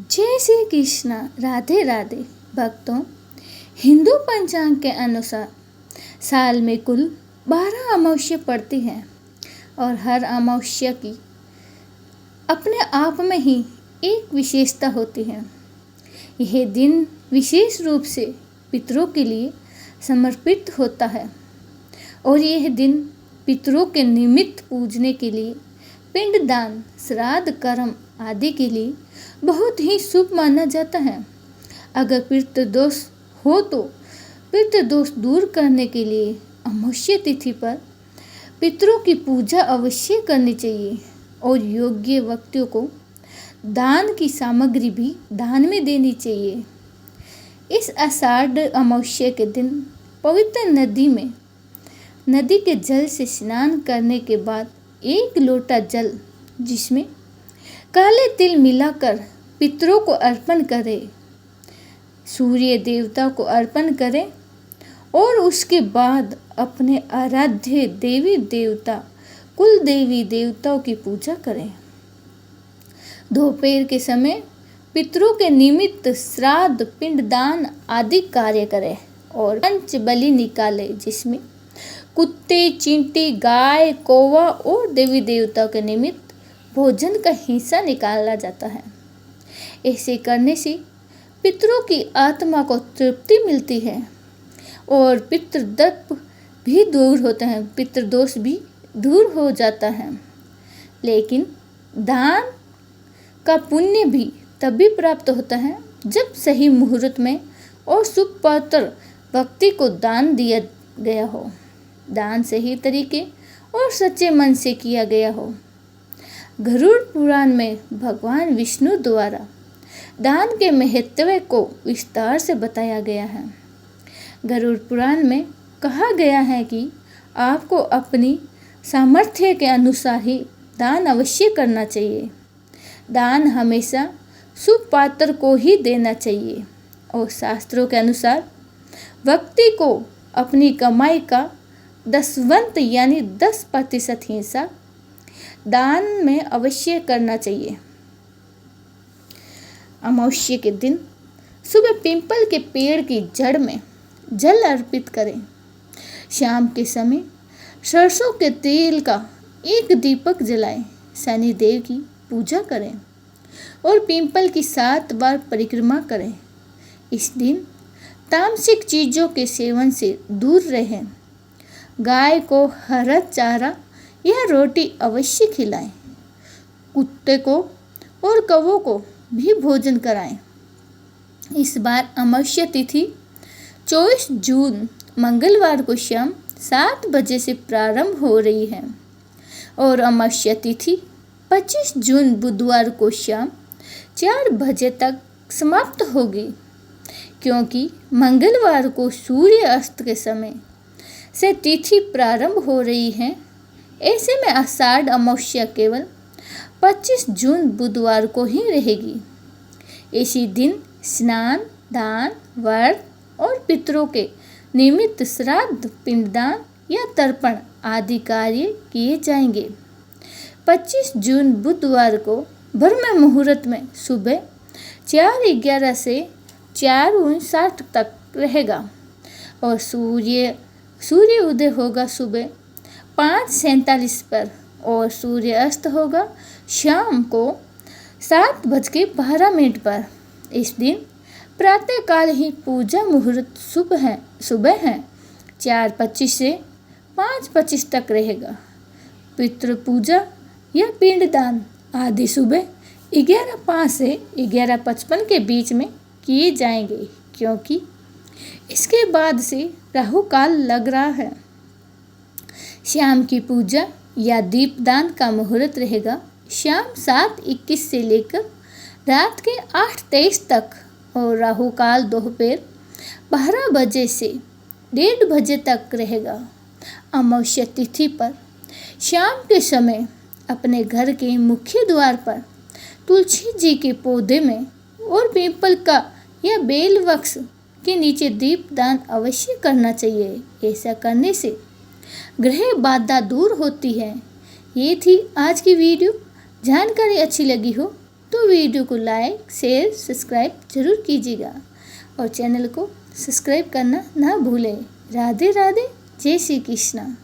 जय श्री कृष्णा। राधे राधे भक्तों। हिंदू पंचांग के अनुसार साल में कुल 12 अमावस्या पड़ती हैं और हर अमावस्या की अपने आप में ही एक विशेषता होती है। यह दिन विशेष रूप से पितरों के लिए समर्पित होता है और यह दिन पितरों के निमित्त पूजने के लिए, पिंडदान, श्राद्ध कर्म आदि के लिए बहुत ही शुभ माना जाता है। अगर पितृदोष हो तो पितृदोष दूर करने के लिए अमावस्या तिथि पर पितरों की पूजा अवश्य करनी चाहिए और योग्य व्यक्तियों को दान की सामग्री भी दान में देनी चाहिए। इस आषाढ़ अमावस्या के दिन पवित्र नदी के जल से स्नान करने के बाद 1 लोटा जल जिसमें काले तिल मिलाकर पितरों को अर्पण करें, सूर्य देवता को अर्पण करें और उसके बाद अपने आराध्य देवी देवता, कुल देवी देवताओं की पूजा करें। दोपहर के समय पितरों के निमित्त श्राद्ध, पिंडदान आदि कार्य करें और पंच बलि निकालें, जिसमें कुत्ते, चींटी, गाय, कौवा और देवी देवताओं के निमित्त भोजन का हिस्सा निकाला जाता है। ऐसे करने से पितरों की आत्मा को तृप्ति मिलती है और पितृदर्प भी दूर होता है, पितृदोष भी दूर हो जाता है। लेकिन दान का पुण्य भी तभी प्राप्त होता है जब सही मुहूर्त में और शुभ पात्र व्यक्ति को दान दिया गया हो, दान सही तरीके और सच्चे मन से किया गया हो। गरुड़ पुराण में भगवान विष्णु द्वारा दान के महत्व को विस्तार से बताया गया है। गरुड़ पुराण में कहा गया है कि आपको अपनी सामर्थ्य के अनुसार ही दान अवश्य करना चाहिए। दान हमेशा शुभ पात्र को ही देना चाहिए और शास्त्रों के अनुसार व्यक्ति को अपनी कमाई का 10वां यानी 10% हिस्सा दान में अवश्य करना चाहिए। अमावस्या के दिन सुबह पीपल के पेड़ की जड़ में जल अर्पित करें। शाम के समय सरसों के तेल का एक दीपक जलाएं, शनिदेव की पूजा करें और पीपल की 7 बार परिक्रमा करें। इस दिन तामसिक चीज़ों के सेवन से दूर रहें। गाय को हरा चारा या रोटी अवश्य खिलाएं। कुत्ते को और कौवों को भी भोजन कराएं। इस बार अमावस्या तिथि 24 जून मंगलवार को शाम 7 बजे से प्रारंभ हो रही है और अमावस्या तिथि 25 जून बुधवार को शाम 4 बजे तक समाप्त होगी। क्योंकि मंगलवार को सूर्य अस्त के समय से तिथि प्रारंभ हो रही है, ऐसे में आषाढ़ अमावस्या केवल 25 जून बुधवार को ही रहेगी। इसी दिन स्नान, दान, व्रत और पितरों के निमित्त श्राद्ध, पिंडदान या तर्पण आदि कार्य किए जाएंगे। 25 जून बुधवार को ब्रह्म मुहूर्त में सुबह 4:11 से 4:59 तक रहेगा और सूर्य उदय होगा सुबह 5:47 पर और सूर्य अस्त होगा शाम को 7:12 पर। इस दिन प्रातःकाल ही पूजा मुहूर्त सुबह है 4:25 से 5:25 तक रहेगा। पितृ पूजा या पिंडदान आदि सुबह 11:05 से 11:55 के बीच में किए जाएंगे, क्योंकि इसके बाद से राहु काल लग रहा है। शाम की पूजा या दीपदान का मुहूर्त रहेगा शाम 7:21 से लेकर रात के 8:23 तक और राहु काल दोपहर 12 बजे से 1:30 बजे तक रहेगा। अमावस्या तिथि पर शाम के समय अपने घर के मुख्य द्वार पर तुलसी जी के पौधे में और पीपल का या बेल वृक्ष के नीचे दीपदान अवश्य करना चाहिए। ऐसा करने से ग्रह बाधा दूर होती है। ये थी आज की वीडियो। जानकारी अच्छी लगी हो तो वीडियो को लाइक शेयर सब्सक्राइब जरूर कीजिएगा और चैनल को सब्सक्राइब करना ना भूलें। राधे राधे, जय श्री कृष्णा।